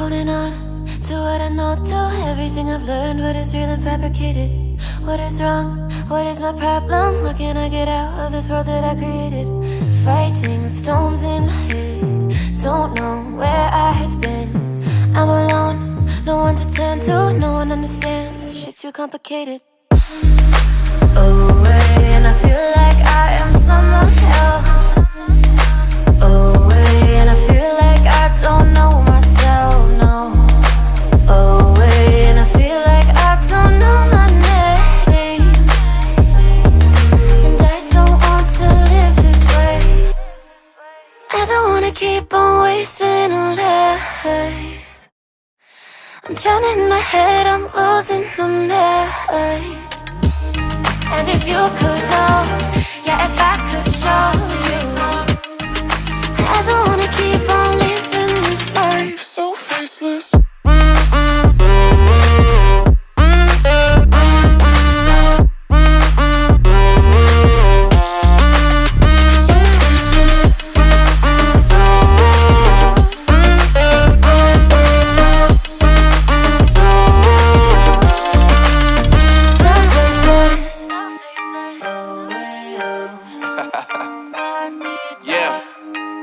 holding on to what I know, to everything I've learned. What is real and fabricated? What is wrong? What is my problem? What can I get out of this world that I created? Fighting the storms in my head. Don't know where I have been. I'm alone, no one to turn to. No one understands, this shit's too complicated. Away, and I feel like I am someone else. Away, and I feel like I don't know myself, no. Away, and I feel like I don't know my name. And I don't want to live this way. I don't wanna keep on wasting a life. I'm drowning in my head, I'm losing my mind. And if you could know, yeah, if I could show you, I don't wanna keep on living this life so faceless.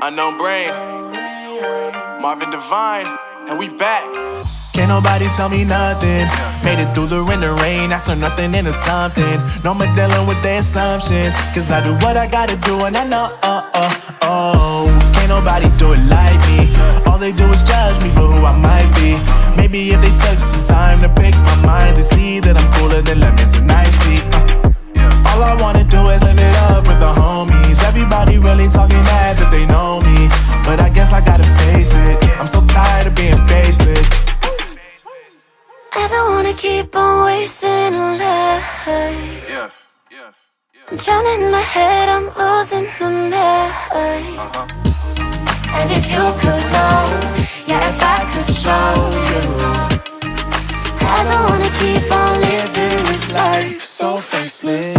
Unknown Brain, Marvin Divine, and we back. Can't nobody tell me nothing. Made it through the rain and rain, I turn nothing into something. No more dealing with their assumptions, cause I do what I gotta do and I know, can't nobody do it like me. All they do is judge me for who I might be. Maybe if they took some time to pick my mind, they see that I'm cooler than lemons and iced tea. All I wanna do is live it up with the homies. Everybody really talking as if they know me, but I guess I gotta face it. I'm so tired of being faceless. I don't wanna keep on wasting a life. I'm drowning in my head, I'm losing my mind. And if you could know, yeah, if I could show you, I don't wanna keep on living this life so faceless.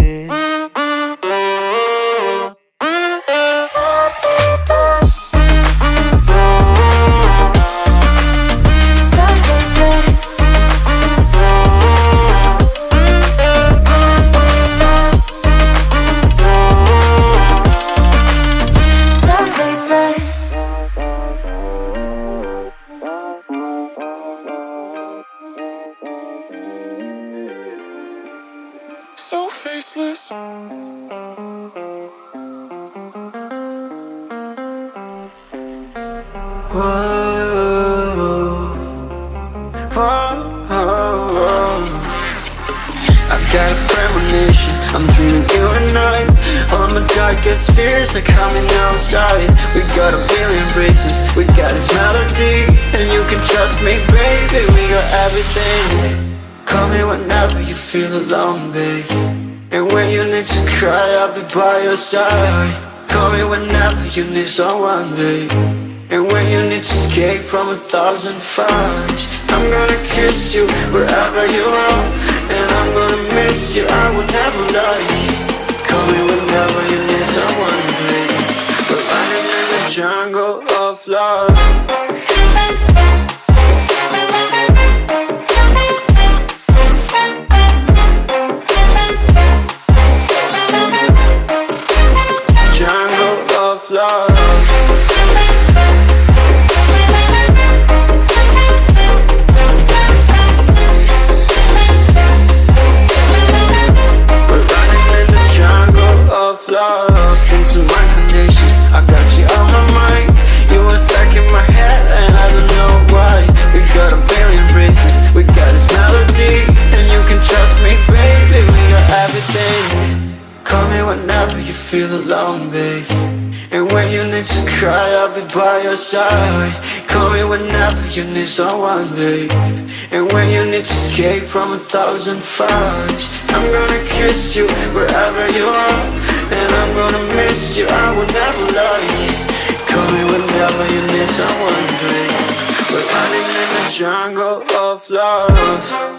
So faceless. I've got a premonition, I'm dreaming you and I. All my darkest fears are coming outside. We got a billion races, we got this melody. And you can trust me, baby, we got everything. Call me whenever you feel alone, babe. And when you need to cry, I'll be by your side. Call me whenever you need someone, babe. And when you need to escape from 1,000 fires, I'm gonna kiss you wherever you are. And I'm gonna miss you, I will never lie. Call me whenever you need someone, babe. We're running in the jungle of love. Listen to my conditions, I got you on my mind. You were stuck in my head and I don't know why. We got a billion races, we got this melody. And you can trust me, baby, we got everything. Call me whenever you feel alone, babe. And when you need to cry, I'll be by your side. Call me whenever you need someone, babe. And when you need to escape from 1,000 fires, I'm gonna kiss you wherever you are. And I'm gonna miss you, I will never lie. Call me whenever you need someone, babe. We're running in the jungle of love.